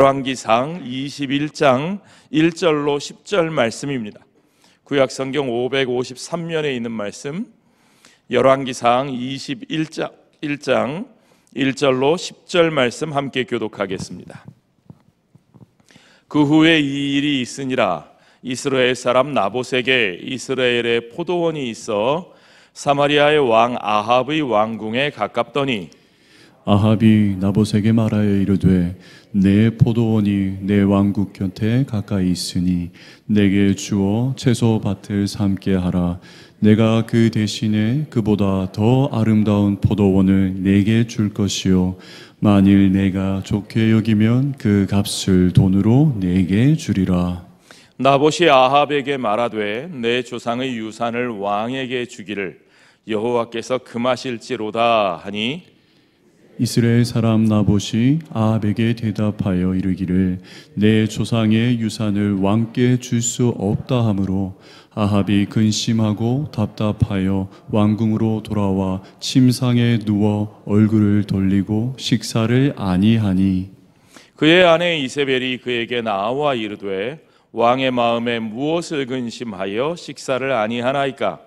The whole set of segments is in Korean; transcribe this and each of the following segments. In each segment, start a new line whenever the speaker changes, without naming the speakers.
열왕기상 21장 1절로 10절 말씀입니다. 구약성경 553면에 있는 말씀, 열왕기상 21장 1절로 10절 말씀 함께 교독하겠습니다. 그 후에 이 일이 있으니라. 이스라엘 사람 나봇에게 이스라엘의 포도원이 있어 사마리아의 왕 아합의 왕궁에 가깝더니
아합이 나봇에게 말하여 이르되 내 포도원이 내 왕국 곁에 가까이 있으니 내게 주어 채소 밭을 삼게 하라. 내가 그 대신에 그보다 더 아름다운 포도원을 내게 줄 것이요 만일 내가 좋게 여기면 그 값을 돈으로 내게 주리라.
나봇이 아합에게 말하되 내 조상의 유산을 왕에게 주기를 여호와께서 금하실지로다 하니
이스라엘 사람 나봇이 아합에게 대답하여 이르기를 내 조상의 유산을 왕께 줄 수 없다 하므로 아합이 근심하고 답답하여 왕궁으로 돌아와 침상에 누워 얼굴을 돌리고 식사를 아니하니
그의 아내 이세벨이 그에게 나와 이르되 왕의 마음에 무엇을 근심하여 식사를 아니하나이까?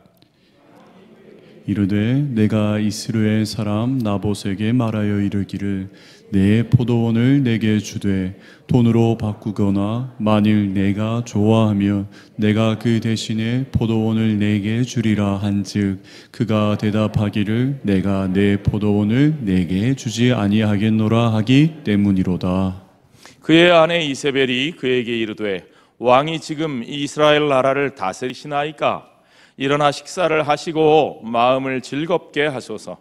이르되 내가 이스라엘 사람 나봇에게 말하여 이르기를 내 포도원을 내게 주되 돈으로 바꾸거나 만일 내가 좋아하면 내가 그 대신에 포도원을 내게 주리라 한즉 그가 대답하기를 내가 내 포도원을 내게 주지 아니하겠노라 하기 때문이로다.
그의 아내 이세벨이 그에게 이르되 왕이 지금 이스라엘 나라를 다스리시나이까? 일어나 식사를 하시고 마음을 즐겁게 하소서.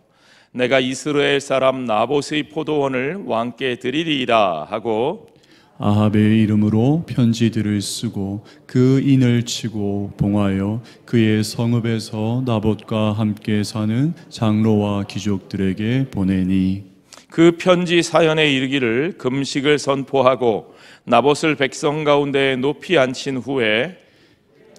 내가 이스라엘 사람 나봇의 포도원을 왕께 드리리이다 하고
아합의 이름으로 편지들을 쓰고 그 인을 치고 봉하여 그의 성읍에서 나봇과 함께 사는 장로와 귀족들에게 보내니
그 편지 사연에 이르기를 금식을 선포하고 나봇을 백성 가운데 높이 앉힌 후에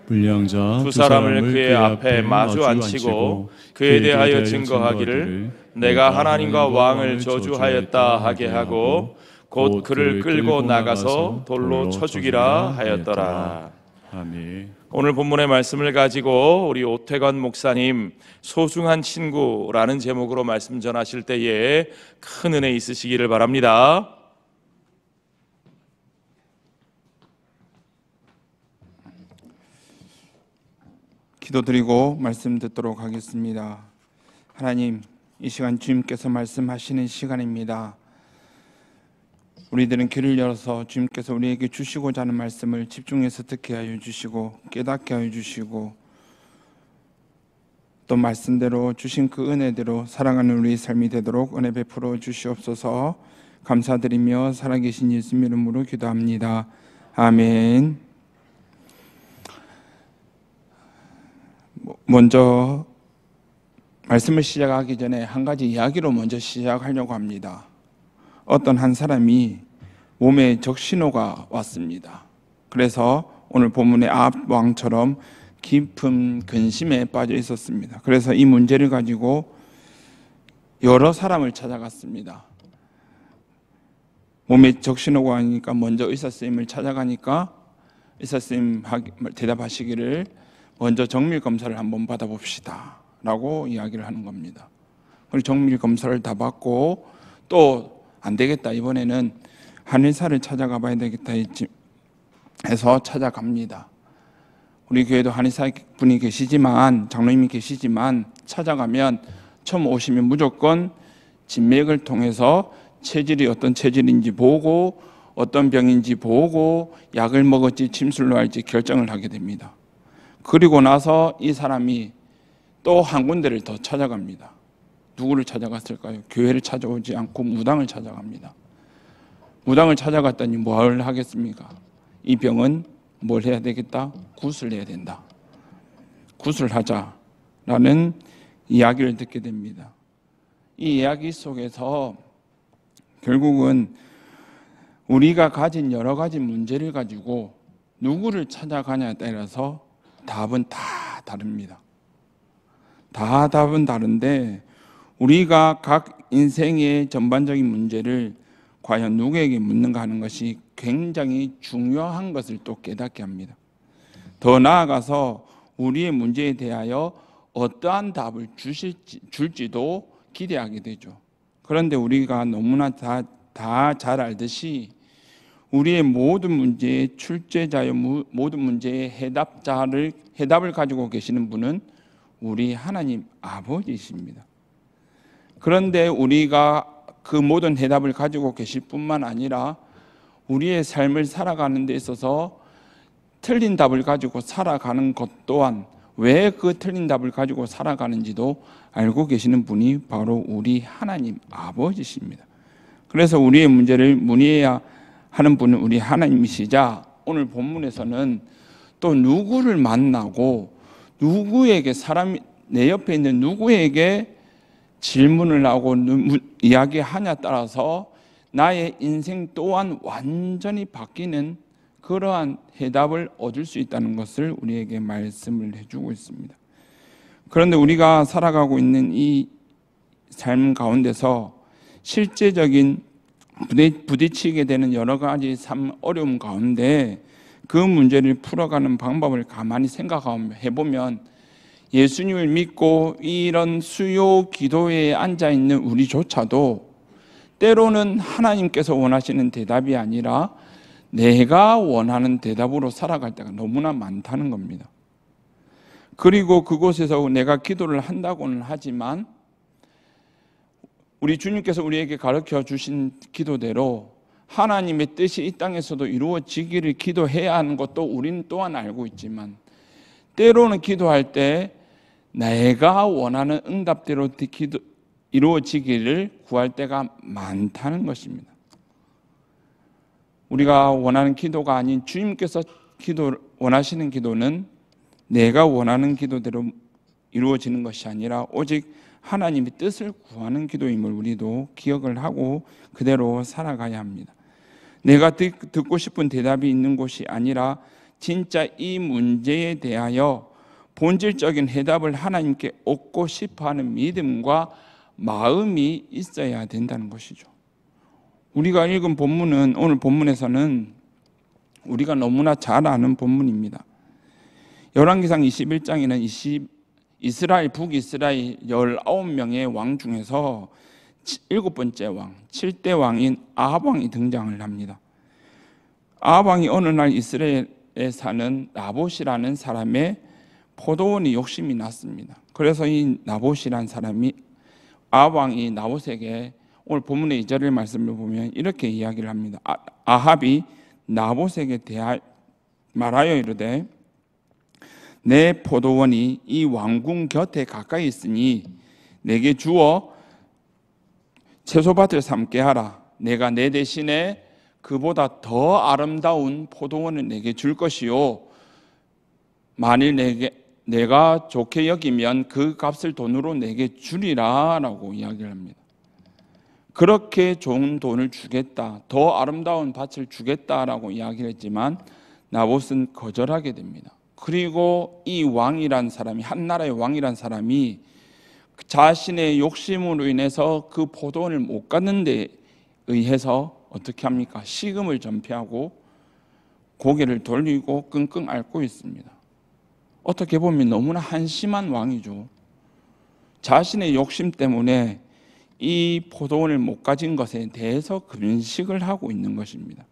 불량자
두 사람을 그의 앞에 마주 앉히고 그에 대하여 증거하기를 내가 하나님과 왕을 저주하였다 하게 하고 곧 그를 끌고 나가서 돌로 쳐 죽이라 하였더라.
아멘.
오늘 본문의 말씀을 가지고 우리 오태관 목사님 소중한 친구라는 제목으로 말씀 전하실 때에 큰 은혜 있으시기를 바랍니다.
기도드리고 말씀 듣도록 하겠습니다. 하나님, 이 시간 주님께서 말씀하시는 시간입니다. 우리들은 귀를 열어서 주님께서 우리에게 주시고자 하는 말씀을 집중해서 듣게 하여 주시고 깨닫게 하여 주시고 또 말씀대로 주신 그 은혜대로 살아가는 우리의 삶이 되도록 은혜 베풀어 주시옵소서. 감사드리며 살아계신 예수님 이름으로 기도합니다. 아멘. 먼저 말씀을 시작하기 전에 한 가지 이야기로 먼저 시작하려고 합니다. 어떤 한 사람이 몸에 적신호가 왔습니다. 그래서 오늘 본문의 아합 왕처럼 깊은 근심에 빠져 있었습니다. 그래서 이 문제를 가지고 여러 사람을 찾아갔습니다. 몸에 적신호가 오니까 먼저 의사선생님을 찾아가니까 의사선생님 대답하시기를 먼저 정밀 검사를 한번 받아봅시다 라고 이야기를 하는 겁니다. 그리고 정밀 검사를 다 받고 또 안 되겠다, 이번에는 한의사를 찾아가 봐야 되겠다 해서 찾아갑니다. 우리 교회도 한의사 분이 계시지만, 장로님이 계시지만 찾아가면 처음 오시면 무조건 진맥을 통해서 체질이 어떤 체질인지 보고 어떤 병인지 보고 약을 먹을지 침술로 할지 결정을 하게 됩니다. 그리고 나서 이 사람이 또 한 군데를 더 찾아갑니다. 누구를 찾아갔을까요? 교회를 찾아오지 않고 무당을 찾아갑니다. 무당을 찾아갔더니 뭘 하겠습니까? 이 병은 뭘 해야 되겠다? 굿을 해야 된다. 굿을 하자라는 이야기를 듣게 됩니다. 이 이야기 속에서 결국은 우리가 가진 여러 가지 문제를 가지고 누구를 찾아가냐에 따라서 답은 다 다릅니다. 다 답은 다른데 우리가 각 인생의 전반적인 문제를 과연 누구에게 묻는가 하는 것이 굉장히 중요한 것을 또 깨닫게 합니다. 더 나아가서 우리의 문제에 대하여 어떠한 답을 줄지도 기대하게 되죠. 그런데 우리가 너무나 다 잘 알듯이 우리의 모든 문제의 출제자여 모든 문제의 해답을 가지고 계시는 분은 우리 하나님 아버지이십니다. 그런데 우리가 그 모든 해답을 가지고 계실 뿐만 아니라 우리의 삶을 살아가는 데 있어서 틀린 답을 가지고 살아가는 것 또한 왜 그 틀린 답을 가지고 살아가는지도 알고 계시는 분이 바로 우리 하나님 아버지십니다. 그래서 우리의 문제를 문의해야 하는 분은 우리 하나님이시자 오늘 본문에서는 또 누구를 만나고 누구에게 내 옆에 있는 누구에게 질문을 하고 이야기하냐에 따라서 나의 인생 또한 완전히 바뀌는 그러한 해답을 얻을 수 있다는 것을 우리에게 말씀을 해주고 있습니다. 그런데 우리가 살아가고 있는 이 삶 가운데서 실제적인 부딪히게 되는 여러 가지 삶 어려움 가운데 그 문제를 풀어가는 방법을 가만히 생각해보면 예수님을 믿고 이런 수요 기도회에 앉아있는 우리조차도 때로는 하나님께서 원하시는 대답이 아니라 내가 원하는 대답으로 살아갈 때가 너무나 많다는 겁니다. 그리고 그곳에서 내가 기도를 한다고는 하지만 우리 주님께서 우리에게 가르쳐 주신 기도대로 하나님의 뜻이 이 땅에서도 이루어지기를 기도해야 하는 것도 우리는 또한 알고 있지만 때로는 기도할 때 내가 원하는 응답대로 이루어지기를 구할 때가 많다는 것입니다. 우리가 원하는 기도가 아닌 주님께서 원하시는 기도는 내가 원하는 기도대로 이루어지는 것이 아니라 오직 하나님의 뜻을 구하는 기도임을 우리도 기억을 하고 그대로 살아가야 합니다. 내가 듣고 싶은 대답이 있는 곳이 아니라 진짜 이 문제에 대하여 본질적인 해답을 하나님께 얻고 싶어하는 믿음과 마음이 있어야 된다는 것이죠. 우리가 읽은 본문은 오늘 본문에서는 우리가 너무나 잘 아는 본문입니다. 열왕기상 21장에는 북이스라엘 19명의 왕 중에서 7번째 왕, 7대 왕인 아합 왕이 등장을 합니다. 아합 왕이 어느 날 이스라엘에 사는 나봇이라는 사람의 포도원이 욕심이 났습니다. 그래서 이 나봇이라는 사람이 아합 왕이 나봇에게 오늘 본문의 2절의 말씀을 보면 이렇게 이야기를 합니다. 아합이 나봇에게 말하여 이르되 내 포도원이 이 왕궁 곁에 가까이 있으니 내게 주어 채소밭을 삼게 하라. 내가 내 대신에 그보다 더 아름다운 포도원을 내게 줄 것이요 만일 내가 좋게 여기면 그 값을 돈으로 내게 주리라 라고 이야기를 합니다. 그렇게 좋은 돈을 주겠다, 더 아름다운 밭을 주겠다라고 이야기를 했지만 나봇은 거절하게 됩니다. 그리고 이 왕이란 사람이, 한 나라의 왕이란 사람이 자신의 욕심으로 인해서 그 포도원을 못 갖는 데 의해서 어떻게 합니까? 식음을 전폐하고 고개를 돌리고 끙끙 앓고 있습니다. 어떻게 보면 너무나 한심한 왕이죠. 자신의 욕심 때문에 이 포도원을 못 가진 것에 대해서 금식을 하고 있는 것입니다.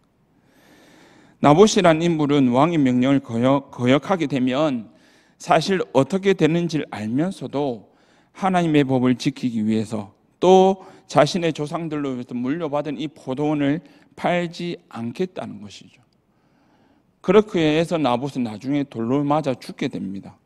나봇이라는 인물은 왕의 명령을 거역하게 되면 사실 어떻게 되는지를 알면서도 하나님의 법을 지키기 위해서 또 자신의 조상들로부터 물려받은 이 포도원을 팔지 않겠다는 것이죠. 그렇게 해서 나봇은 나중에 돌로 맞아 죽게 됩니다.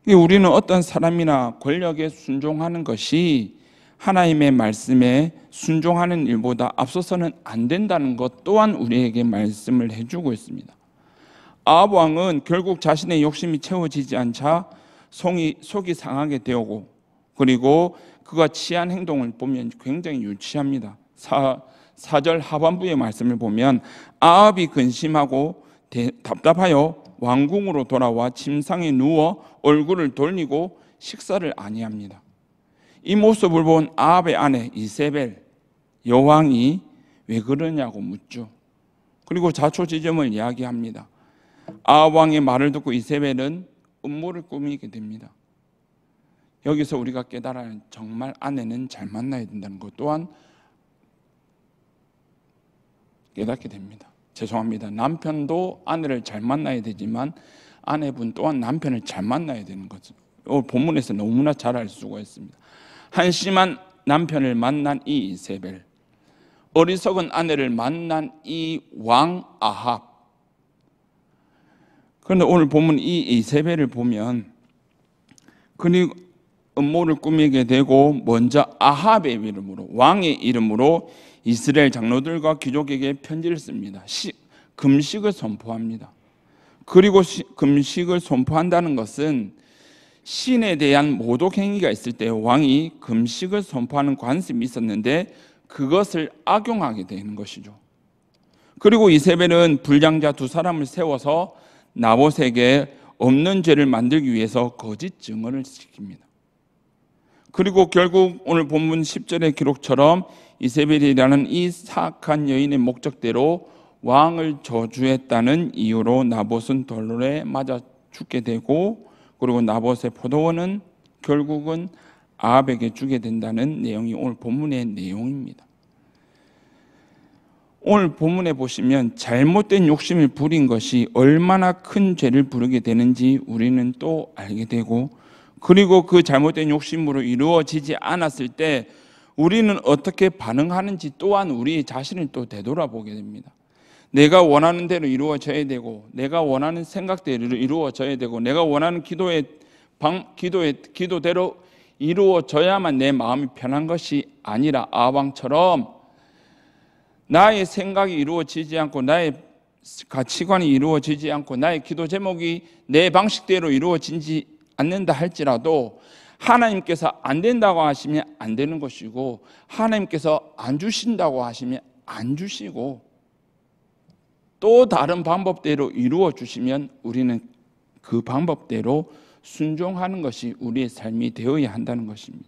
우리는 어떤 사람이나 권력에 순종하는 것이 하나님의 말씀에 순종하는 일보다 앞서서는 안 된다는 것 또한 우리에게 말씀을 해주고 있습니다. 아합 왕은 결국 자신의 욕심이 채워지지 않자 속이 상하게 되고 그리고 그가 취한 행동을 보면 굉장히 유치합니다. 4절 하반부의 말씀을 보면 아합이 근심하고 답답하여 왕궁으로 돌아와 침상에 누워 얼굴을 돌리고 식사를 아니합니다. 이 모습을 본 아합의 아내 이세벨, 여왕이 왜 그러냐고 묻죠. 그리고 자초지종을 이야기합니다. 아합 왕의 말을 듣고 이세벨은 음모를 꾸미게 됩니다. 여기서 우리가 깨달아야 하는, 정말 아내는 잘 만나야 된다는 것 또한 깨닫게 됩니다. 죄송합니다. 남편도 아내를 잘 만나야 되지만 아내분 또한 남편을 잘 만나야 되는 거죠. 오늘 본문에서 너무나 잘 알 수가 있습니다. 한심한 남편을 만난 이 이세벨, 어리석은 아내를 만난 이 왕 아합. 그런데 오늘 본문 이 이세벨을 보면 그리고 음모를 꾸미게 되고 먼저 아합의 이름으로, 왕의 이름으로 이스라엘 장로들과 귀족에게 편지를 씁니다. 금식을 선포합니다. 그리고 금식을 선포한다는 것은 신에 대한 모독 행위가 있을 때 왕이 금식을 선포하는 관습이 있었는데 그것을 악용하게 되는 것이죠. 그리고 이세벨은 불량자 두 사람을 세워서 나봇에게 없는 죄를 만들기 위해서 거짓 증언을 시킵니다. 그리고 결국 오늘 본문 10절의 기록처럼 이세벨이라는 이 사악한 여인의 목적대로 왕을 저주했다는 이유로 나봇은 돌에 맞아 죽게 되고, 그리고 나봇의 포도원은 결국은 아합에게 주게 된다는 내용이 오늘 본문의 내용입니다. 오늘 본문에 보시면 잘못된 욕심을 부린 것이 얼마나 큰 죄를 부르게 되는지 우리는 또 알게 되고, 그리고 그 잘못된 욕심으로 이루어지지 않았을 때 우리는 어떻게 반응하는지 또한 우리 자신을 또 되돌아보게 됩니다. 내가 원하는 대로 이루어져야 되고, 내가 원하는 생각대로 이루어져야 되고, 내가 원하는 기도대로 이루어져야만 내 마음이 편한 것이 아니라 아합왕처럼 나의 생각이 이루어지지 않고, 나의 가치관이 이루어지지 않고, 나의 기도 제목이 내 방식대로 이루어지지 않는다 할지라도 하나님께서 안 된다고 하시면 안 되는 것이고, 하나님께서 안 주신다고 하시면 안 주시고, 또 다른 방법대로 이루어 주시면 우리는 그 방법대로 순종하는 것이 우리의 삶이 되어야 한다는 것입니다.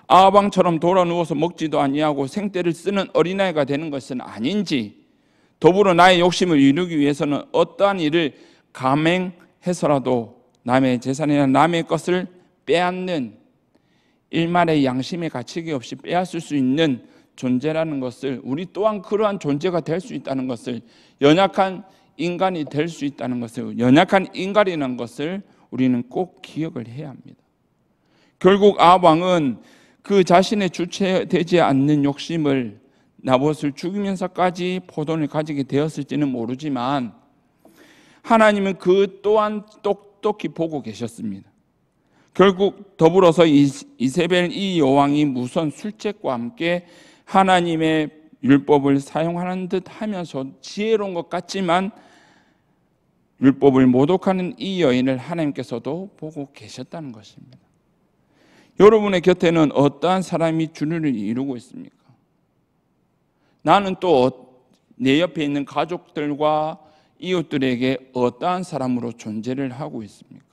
아합왕처럼 돌아 누워서 먹지도 아니하고 생떼를 쓰는 어린아이가 되는 것은 아닌지, 더불어 나의 욕심을 이루기 위해서는 어떠한 일을 감행해서라도 남의 재산이나 남의 것을 빼앗는, 일말의 양심의 가치기 없이 빼앗을 수 있는 존재라는 것을, 우리 또한 그러한 존재가 될 수 있다는 것을, 연약한 인간이 될 수 있다는 것을, 연약한 인간이라는 것을 우리는 꼭 기억을 해야 합니다. 결국 아합 왕은 그 자신의 주체되지 않는 욕심을, 나봇을 죽이면서까지 포도원을 가지게 되었을지는 모르지만 하나님은 그 또한 똑똑히 보고 계셨습니다. 결국 더불어서 이세벨 이 여왕이 무선 술책과 함께 하나님의 율법을 사용하는 듯 하면서 지혜로운 것 같지만 율법을 모독하는 이 여인을 하나님께서도 보고 계셨다는 것입니다. 여러분의 곁에는 어떠한 사람이 주류를 이루고 있습니까? 나는 또 내 옆에 있는 가족들과 이웃들에게 어떠한 사람으로 존재를 하고 있습니까?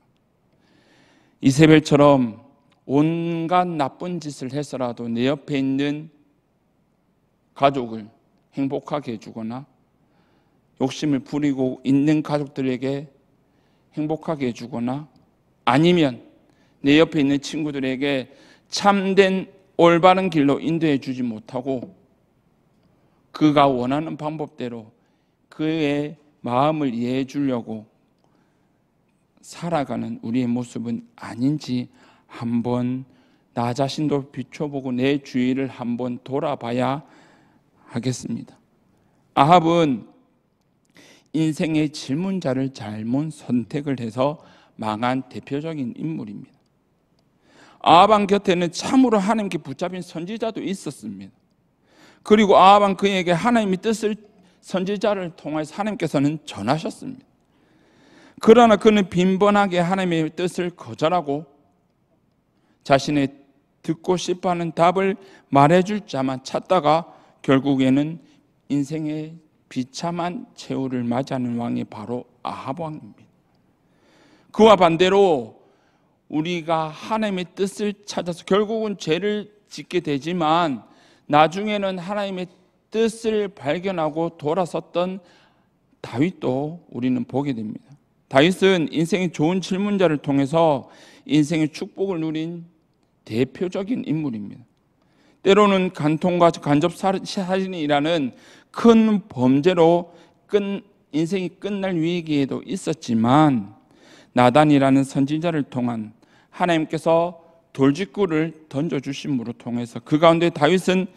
이세벨처럼 온갖 나쁜 짓을 해서라도 내 옆에 있는 가족을 행복하게 해주거나, 욕심을 부리고 있는 가족들에게 행복하게 해주거나, 아니면 내 옆에 있는 친구들에게 참된 올바른 길로 인도해 주지 못하고 그가 원하는 방법대로 그의 마음을 이해해 주려고 살아가는 우리의 모습은 아닌지 한번 나 자신도 비춰보고 내 주위를 한번 돌아봐야 하겠습니다. 아합은 인생의 질문자를 잘못 선택을 해서 망한 대표적인 인물입니다. 아합 왕 곁에는 참으로 하나님께 붙잡힌 선지자도 있었습니다. 그리고 아합 왕 그에게 하나님의 뜻을 선지자를 통해서 하나님께서는 전하셨습니다. 그러나 그는 빈번하게 하나님의 뜻을 거절하고 자신의 듣고 싶어하는 답을 말해줄 자만 찾다가 결국에는 인생의 비참한 최후를 맞이하는 왕이 바로 아합 왕입니다. 그와 반대로 우리가 하나님의 뜻을 찾아서 결국은 죄를 짓게 되지만 나중에는 하나님의 뜻을 발견하고 돌아섰던 다윗도 우리는 보게 됩니다. 다윗은 인생의 좋은 질문자를 통해서 인생의 축복을 누린 대표적인 인물입니다. 때로는 간통과 간접살인이라는 큰 범죄로 인생이 끝날 위기에도 있었지만 나단이라는 선지자를 통한 하나님께서 돌직구를 던져주심으로 통해서 그 가운데 다윗은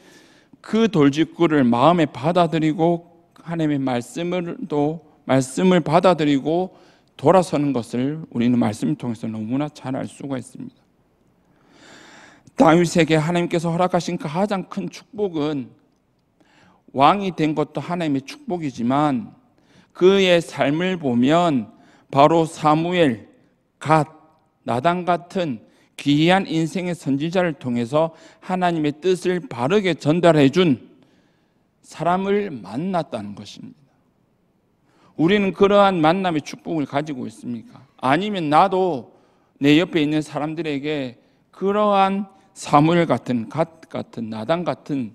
그 돌직구를 마음에 받아들이고 하나님의 말씀을 받아들이고 돌아서는 것을 우리는 말씀을 통해서 너무나 잘 알 수가 있습니다. 다윗에게 하나님께서 허락하신 가장 큰 축복은 왕이 된 것도 하나님의 축복이지만 그의 삶을 보면 바로 사무엘, 갓, 나단 같은 귀한 인생의 선지자를 통해서 하나님의 뜻을 바르게 전달해 준 사람을 만났다는 것입니다. 우리는 그러한 만남의 축복을 가지고 있습니까? 아니면 나도 내 옆에 있는 사람들에게 그러한 사무엘 같은, 갓 같은, 나단 같은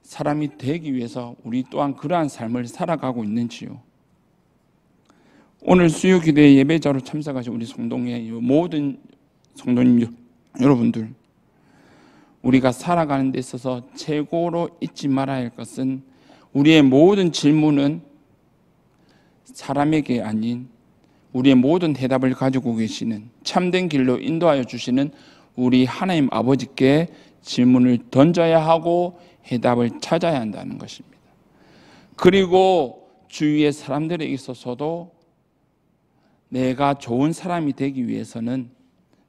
사람이 되기 위해서 우리 또한 그러한 삶을 살아가고 있는지요? 오늘 수요기도회 예배자로 참석하신 우리 성동의 모든 성도님 여러분들, 우리가 살아가는 데 있어서 최고로 잊지 말아야 할 것은 우리의 모든 질문은 사람에게 아닌 우리의 모든 대답을 가지고 계시는 참된 길로 인도하여 주시는 우리 하나님 아버지께 질문을 던져야 하고 해답을 찾아야 한다는 것입니다. 그리고 주위의 사람들에게 있어서도 내가 좋은 사람이 되기 위해서는,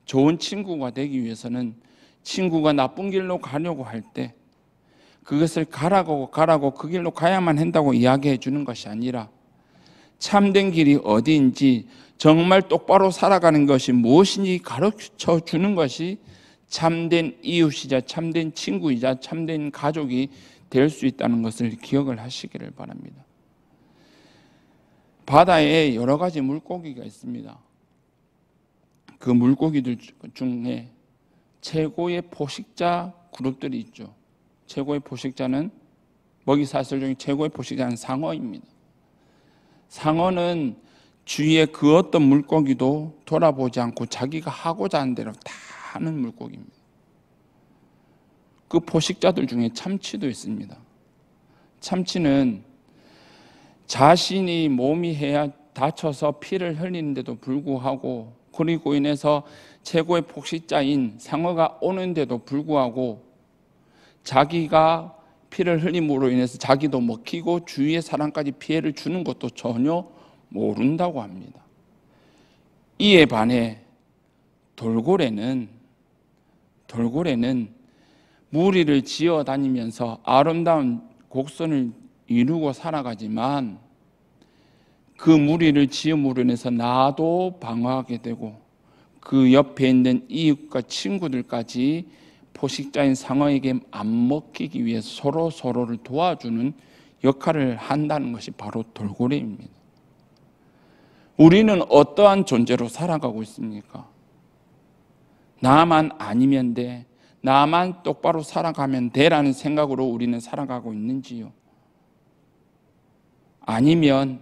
좋은 친구가 되기 위해서는 친구가 나쁜 길로 가려고 할 때 그것을 가라고 그 길로 가야만 한다고 이야기해 주는 것이 아니라 참된 길이 어디인지, 정말 똑바로 살아가는 것이 무엇인지 가르쳐 주는 것이 참된 이웃이자 참된 친구이자 참된 가족이 될 수 있다는 것을 기억을 하시기를 바랍니다. 바다에 여러 가지 물고기가 있습니다. 그 물고기들 중에 최고의 포식자 그룹들이 있죠. 최고의 포식자는, 먹이사슬 중에 최고의 포식자는 상어입니다. 상어는 주위에 그 어떤 물고기도 돌아보지 않고 자기가 하고자 하는 대로 다 하는 물고기입니다. 그 포식자들 중에 참치도 있습니다. 참치는 자신이 몸이 다쳐서 피를 흘리는데도 불구하고, 그리고 인해서 최고의 포식자인 상어가 오는데도 불구하고 자기가 피를 흘림으로 인해서 자기도 먹히고 주위의 사람까지 피해를 주는 것도 전혀 모른다고 합니다. 이에 반해 돌고래는 무리를 지어 다니면서 아름다운 곡선을 이루고 살아가지만 그 무리를 지음으로 인해서 나도 방어하게 되고 그 옆에 있는 이웃과 친구들까지 포식자인 상어에게 안 먹히기 위해서 서로를 도와주는 역할을 한다는 것이 바로 돌고래입니다. 우리는 어떠한 존재로 살아가고 있습니까? 나만 아니면 돼, 나만 똑바로 살아가면 돼라는 생각으로 우리는 살아가고 있는지요? 아니면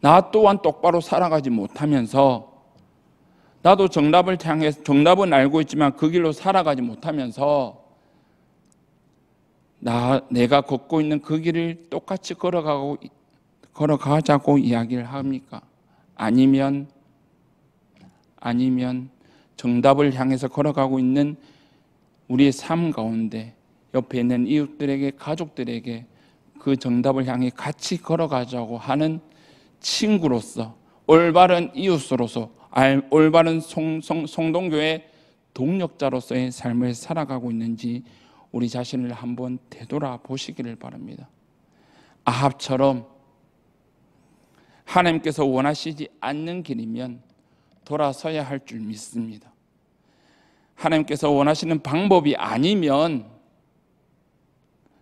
나 또한 똑바로 살아가지 못하면서, 나도 정답은 알고 있지만 그 길로 살아가지 못하면서 내가 걷고 있는 그 길을 똑같이 걸어가자고 이야기를 합니까? 아니면 정답을 향해서 걸어가고 있는 우리의 삶 가운데 옆에 있는 이웃들에게, 가족들에게 그 정답을 향해 같이 걸어가자고 하는 친구로서, 올바른 이웃으로서, 올바른 성동교회 동력자로서의 삶을 살아가고 있는지 우리 자신을 한번 되돌아보시기를 바랍니다. 아합처럼 하나님께서 원하시지 않는 길이면 돌아서야 할 줄 믿습니다. 하나님께서 원하시는 방법이 아니면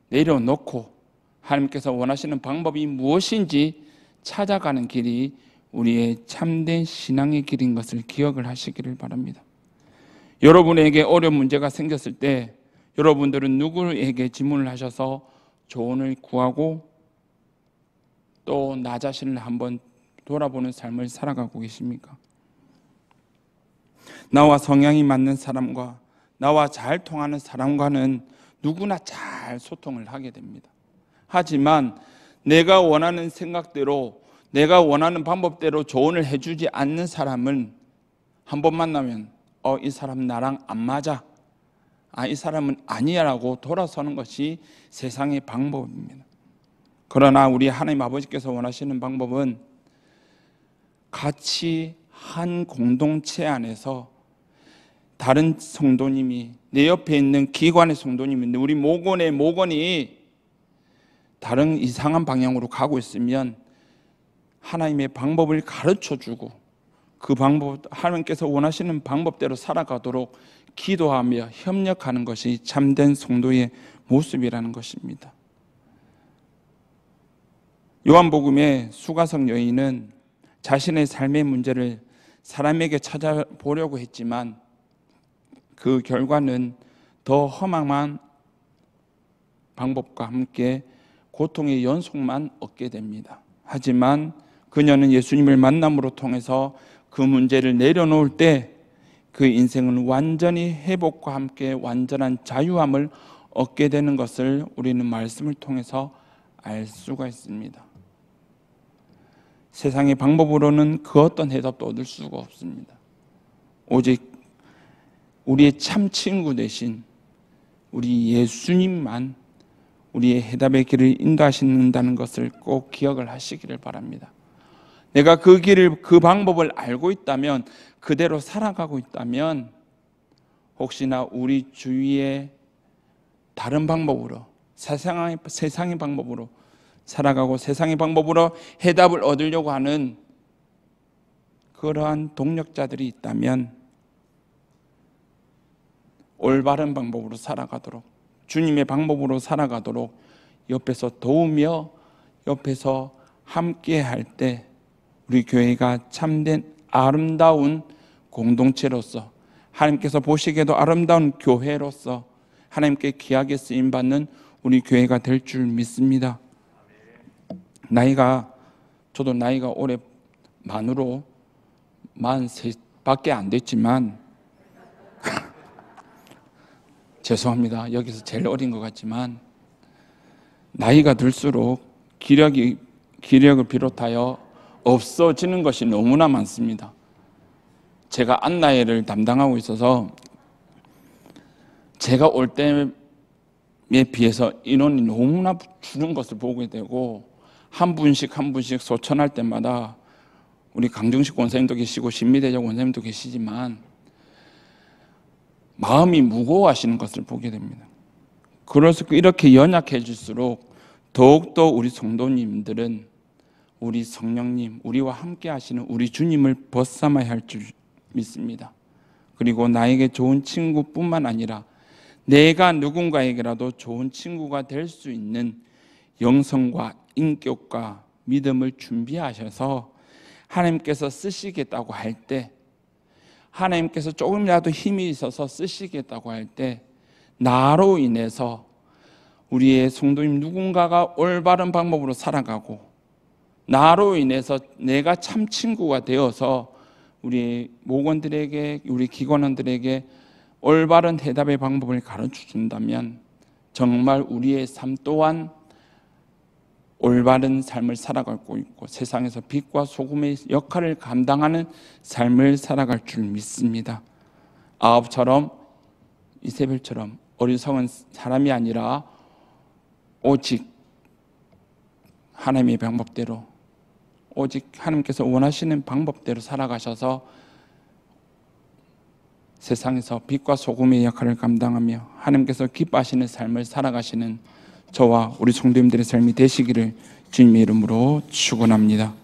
내려놓고 하나님께서 원하시는 방법이 무엇인지 찾아가는 길이 우리의 참된 신앙의 길인 것을 기억을 하시기를 바랍니다. 여러분에게 어려운 문제가 생겼을 때 여러분들은 누구에게 질문을 하셔서 조언을 구하고 또 나 자신을 한번 돌아보는 삶을 살아가고 계십니까? 나와 성향이 맞는 사람과 나와 잘 통하는 사람과는 누구나 잘 소통을 하게 됩니다. 하지만 내가 원하는 생각대로, 내가 원하는 방법대로 조언을 해주지 않는 사람은 한 번 만나면 이 사람 나랑 안 맞아, 이 사람은 아니야 라고 돌아서는 것이 세상의 방법입니다. 그러나 우리 하나님 아버지께서 원하시는 방법은 같이 한 공동체 안에서 다른 성도님이, 내 옆에 있는 기관의 성도님이, 우리 모건의 모건이 다른 이상한 방향으로 가고 있으면 하나님의 방법을 가르쳐주고 그 방법, 하나님께서 원하시는 방법대로 살아가도록 기도하며 협력하는 것이 참된 성도의 모습이라는 것입니다. 요한복음의 수가성 여인은 자신의 삶의 문제를 사람에게 찾아보려고 했지만 그 결과는 더 허망한 방법과 함께 고통의 연속만 얻게 됩니다. 하지만 그녀는 예수님을 만남으로 통해서 그 문제를 내려놓을 때 그 인생은 완전히 회복과 함께 완전한 자유함을 얻게 되는 것을 우리는 말씀을 통해서 알 수가 있습니다. 세상의 방법으로는 그 어떤 해답도 얻을 수가 없습니다. 오직 우리의 참 친구 대신 우리 예수님만 우리의 해답의 길을 인도하신다는 것을 꼭 기억을 하시기를 바랍니다. 내가 그 길을, 그 방법을 알고 있다면, 그대로 살아가고 있다면 혹시나 우리 주위에 다른 방법으로, 세상의 방법으로 살아가고 세상의 방법으로 해답을 얻으려고 하는 그러한 동력자들이 있다면 올바른 방법으로 살아가도록, 주님의 방법으로 살아가도록 옆에서 도우며 옆에서 함께 할 때 우리 교회가 참된 아름다운 공동체로서, 하나님께서 보시기에도 아름다운 교회로서 하나님께 귀하게 쓰임받는 우리 교회가 될 줄 믿습니다. 저도 나이가 올해 만으로 43밖에 안 됐지만 죄송합니다. 여기서 제일 어린 것 같지만 나이가 들수록 기력을 비롯하여 없어지는 것이 너무나 많습니다. 제가 안나회를 담당하고 있어서 제가 올 때에 비해서 인원이 너무나 줄은 것을 보게 되고 한 분씩 소천할 때마다 우리 강정식 권사님도 계시고 신미대적 권사님도 계시지만 마음이 무거워하시는 것을 보게 됩니다. 그래서 이렇게 연약해질수록 더욱더 우리 성도님들은 우리 성령님, 우리와 함께 하시는 우리 주님을 벗삼아야 할 줄 믿습니다. 그리고 나에게 좋은 친구뿐만 아니라 내가 누군가에게라도 좋은 친구가 될 수 있는 영성과 인격과 믿음을 준비하셔서 하나님께서 쓰시겠다고 할 때, 하나님께서 조금이라도 힘이 있어서 쓰시겠다고 할 때 나로 인해서 우리의 성도님 누군가가 올바른 방법으로 살아가고 나로 인해서 내가 참 친구가 되어서 우리 목원들에게, 우리 기관원들에게 올바른 해답의 방법을 가르쳐 준다면 정말 우리의 삶 또한 올바른 삶을 살아가고 있고 세상에서 빛과 소금의 역할을 감당하는 삶을 살아갈 줄 믿습니다. 아합처럼, 이세벨처럼 어리석은 사람이 아니라 오직 하나님의 방법대로, 오직 하나님께서 원하시는 방법대로 살아가셔서 세상에서 빛과 소금의 역할을 감당하며 하나님께서 기뻐하시는 삶을 살아가시는 저와 우리 성도님들의 삶이 되시기를 주님의 이름으로 축원합니다.